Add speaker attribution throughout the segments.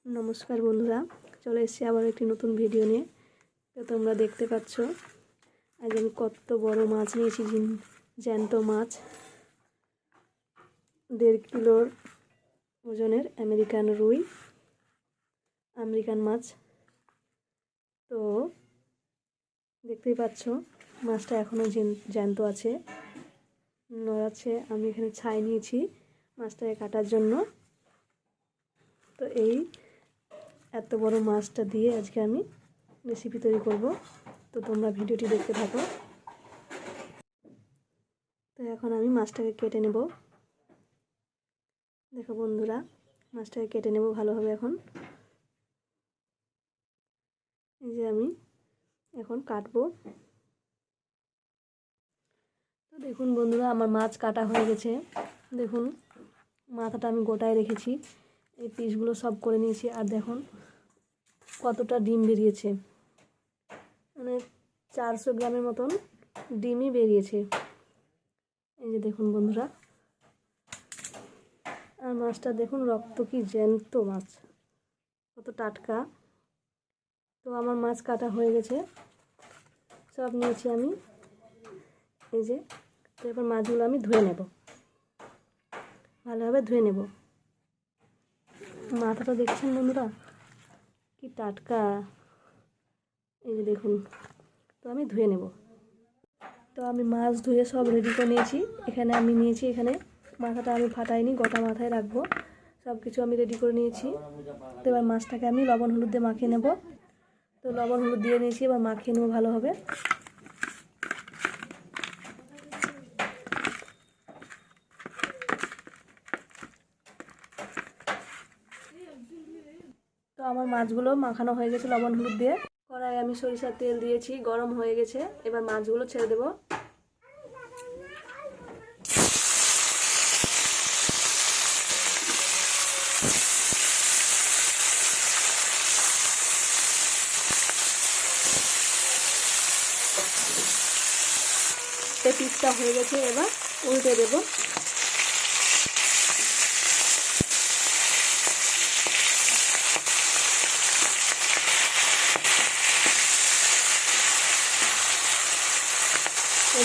Speaker 1: নমস্কার বন্ধুরা, চলে এসেছি আবার একটি নতুন ভিডিও নিয়ে। তো তোমরা দেখতে পাচ্ছ আজ আমি কত বড় মাছ নিয়েছি, জ্যান্ত মাছ 1.5 কিলোর ওজনের আমেরিকান রুই, আমেরিকান মাছ। তো দেখতেই পাচ্ছ মাছটা এখনও জ্যান্ত আছে, নড়াচ্ছে। আমি এখানে ছাই নিয়েছি মাছটাকে কাটার জন্য। তো এই এত বড় মাছটা দিয়ে আজকে আমি রেসিপি তৈরি করব। তো তোমরা ভিডিওটি দেখতে থাকো। তো এখন আমি মাছটাকে কেটে নেব। দেখো বন্ধুরা, মাছটাকে কেটে নেব ভালোভাবে। এখন এই যে আমি এখন কাটবো। তো দেখুন বন্ধুরা, আমার মাছ কাটা হয়ে গেছে। দেখুন মাথাটা আমি গোটায় রেখেছি, এই পিসগুলো সব করে নিয়েছি। আর দেখুন কতটা ডিম বেরিয়েছে, মানে 400 গ্রামের মতন ডিমই বেরিয়েছে। এই যে দেখুন বন্ধুরা, আর মাছটা দেখুন রক্ত কি জ্যান্ত মাছ, কত টাটকা। তো আমার মাছ কাটা হয়ে গেছে, সব নিয়েছি আমি। এই যে, তো এবার মাছগুলো আমি ধুয়ে নেব, ভালোভাবে ধুয়ে নেব। মাথাটা দেখছেন বন্ধুরা কি টাটকা, এই যে দেখুন। তো আমি ধুয়ে নেব। তো আমি মাছ ধুয়ে সব রেডি করে নিয়েছি। এখানে আমি নিয়েছি, এখানে মাথাটা আমি ফাটাইনি, গোটা মাথায় রাখবো। সব কিছু আমি রেডি করে নিয়েছি। তো এবার মাছটাকে আমি লবণ হলুদ দিয়ে মাখিয়ে নেব। তো লবণ হলুদ দিয়ে নিয়েছি, এবার মাখিয়ে নেব ভালোভাবে। তো আমার মাছগুলো মাখানো হয়ে গেছে লবণ হলুদ দিয়ে। কড়াই আমি সরিষার তেল দিয়েছি, গরম হয়ে গেছে। এবার মাছগুলো ছেড়ে দেব। এই পিসটা হয়ে গেছে, এবার উল্টে দেব।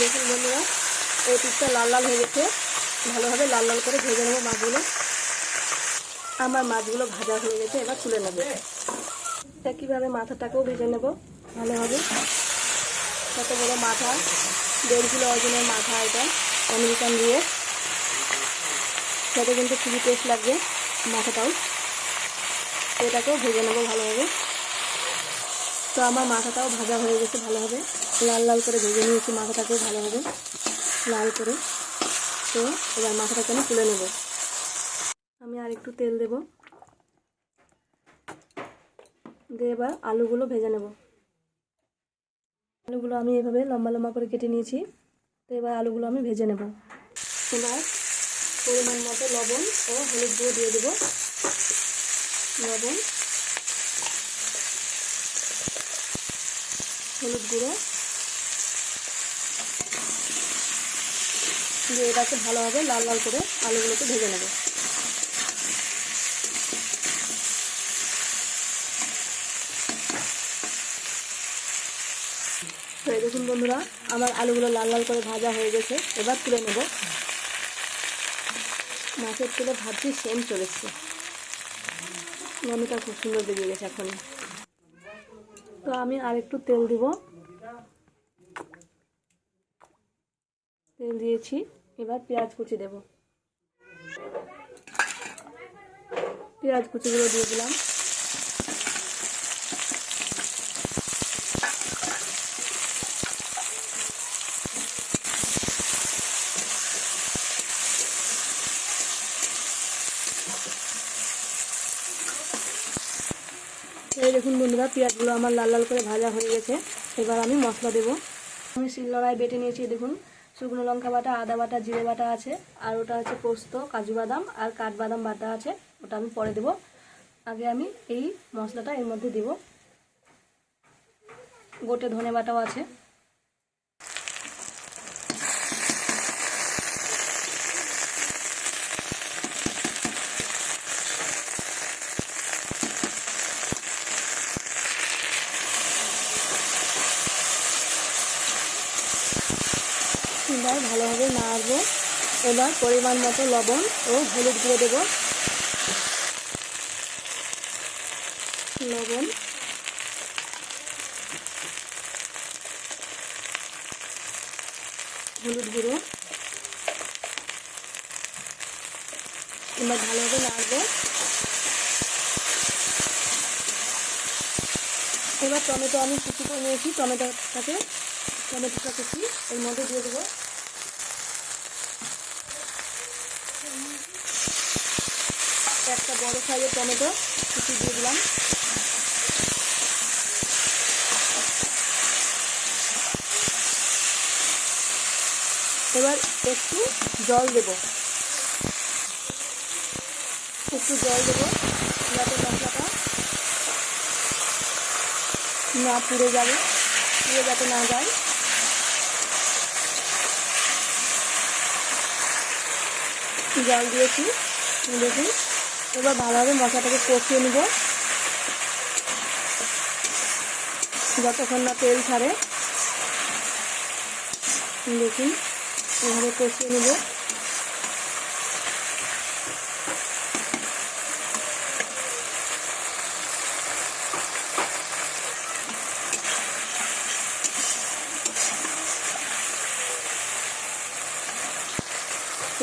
Speaker 1: দেখুন বন্ধুরা, এই পিসটা লাল লাল হয়ে গেছে। ভালোভাবে লাল লাল করে ভেজে নেব মাছগুলো। আমার মাছগুলো ভাজা হয়ে গেছে, এবার তুলে নেব। একইভাবে মাথাটাকেও ভেজে নেব ভালোভাবে। কত বড় মাথা, 1.5 কিলো ওজনের মাথা, এটা আমেরিকান রুইয়ের। খেতে কিন্তু খুবই টেস্ট লাগবে মাথাটাও। এটাকেও ভেজে নেব ভালোভাবে। তো আমার মাথাটাও ভাজা হয়ে গেছে ভালোভাবে, লাল লাল করে ভেজে নিয়েছি মাথাটাকেও ভালোভাবে লাল করে। তো এবার মাথাটাকে আমি তুলে নেব। আমি আর একটু তেল দেব, দিয়ে এবার আলুগুলো ভেজে নেব। আলুগুলো আমি এভাবে লম্বা লম্বা করে কেটে নিয়েছি। তো এবার আলুগুলো আমি ভেজে নেব। এবার পরিমাণ মতো লবণ ও হলুদ গুঁড়ো দিয়ে দেব। লবণ, হলুদ গুঁড়ো দিয়ে এটাকে ভালোভাবে লাল লাল করে আলুগুলোকে ভেজে নেব। তো দেখুন বন্ধুরা, আমার আলুগুলো লাল লাল করে ভাজা হয়ে গেছে। এবার তুলে নেব। মাছের তেলে ভাবছি সেম চলে এসছে, গন্ধটা খুব সুন্দর বেরিয়ে গেছে এখন। তো আমি আর একটু তেল দিব, তেল দিয়েছি। এবার পেঁয়াজ কুচি দেব। পেঁয়াজ কুচিগুলো দিয়ে দিলাম। এই দেখুন বন্ধুরা, পেঁয়াজগুলো আমার লাল লাল করে ভাজা হয়ে গেছে। এবার আমি মশলা দেব। আমি শিলনোড়ায় বেটে নিয়েছি। দেখুন, শুকনো লঙ্কা বাটা, আদা বাটা, জিরে বাটা আছে। আর ওটা আছে পোস্ত, কাজু বাদাম আর কাঠবাদাম বাটা আছে, ওটা আমি পরে দেব। আগে আমি এই মশলাটা এর মধ্যে দেব। গোটে ধনে বাটাও আছে। এবার ভালোভাবে নাড়বো। এবার পরিমাণ মতো লবণ ও হলুদ গুঁড়ো দেবো। লবণ, হলুদ গুঁড়ো, এবার ভালোভাবে নাড়বো। এবার টমেটো আমি কুচি করে নিয়েছি, টমেটোটা কুচি এর মধ্যে দিয়ে দেবো। একটা বড় সাইজের টমেটো কুচি দিয়ে দিলাম। এবার একটু জল দেব, যাতে মশলাটা না পুড়ে যাতে না যায়। জল দিয়েছি, দেখুন। এবার ভালোভাবে মশলাটাকে কষিয়ে নেব যতক্ষণ না তেল ছাড়ে। দেখুন, এভাবে কষিয়ে নেব।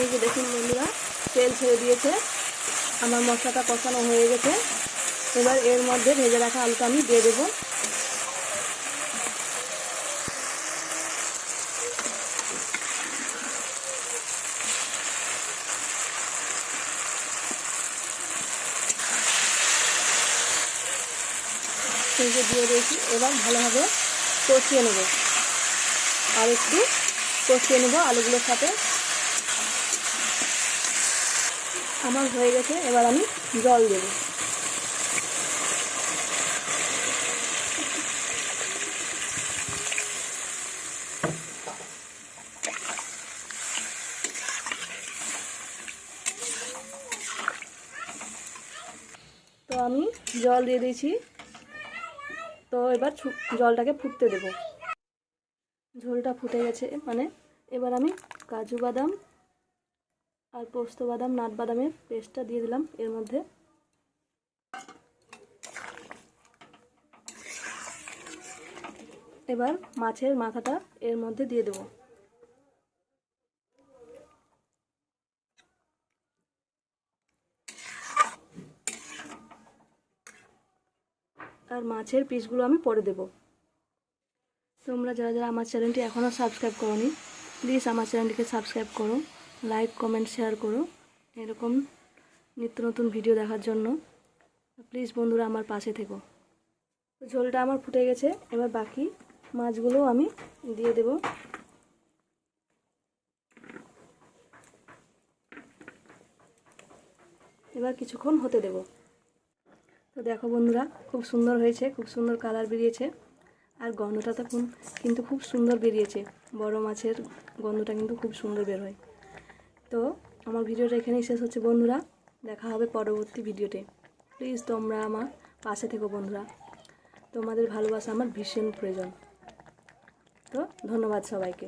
Speaker 1: এই যে দেখুন বন্ধুরা, তেল ছেড়ে দিয়েছে, আমার মশলাটা কষানো হয়ে গেছে। এবার এর মধ্যে ভেজে রাখা আলুটা আমি দিয়ে দেবো। এই যে দিয়ে দিয়েছি, এবার ভালোভাবে কষিয়ে নেব, আর একটু কষিয়ে নেব আলুগুলোর সাথে। আমার হয়ে গেছে, এবার আমি জল দেব। তো আমি জল দিয়ে দিয়েছি, তো এবার জলটাকে ফুটতে দেব। ঝোলটা ফুটে গেছে, মানে এবার আমি কাজু বাদাম আর পোস্ত বাদাম, নাট বাদামের পেস্টটা দিয়ে দিলাম এর মধ্যে। এবার মাছের মাথাটা এর মধ্যে দিয়ে দেব। আর মাছের পিসগুলো আমি পরে দেব। তোমরা যারা আমার চ্যানেলটি এখনও সাবস্ক্রাইব করোনি, প্লিজ আমার চ্যানেলটিকে সাবস্ক্রাইব করো, লাইক কমেন্ট শেয়ার করো এরকম নিত্য নতুন ভিডিও দেখার জন্য। প্লিজ বন্ধুরা আমার পাশে থেকো। ঝোলটা আমার ফুটে গেছে, এবার বাকি মাছগুলো আমি দিয়ে দেব। এবার কিছুক্ষণ হতে দেব। তো দেখো বন্ধুরা, খুব সুন্দর হয়েছে, খুব সুন্দর কালার বেরিয়েছে, আর গন্ধটা তো কিন্তু খুব সুন্দর বেরিয়েছে। বড় মাছের গন্ধটা কিন্তু খুব সুন্দর বের হয়। তো আমার ভিডিওটা এখানেই শেষ হচ্ছে বন্ধুরা, দেখা হবে পরবর্তী ভিডিওতে। প্লিজ তোমরা আমার পাশে থেকো বন্ধুরা, তোমাদের ভালোবাসা আমার ভীষণ প্রয়োজন। তো ধন্যবাদ সবাইকে।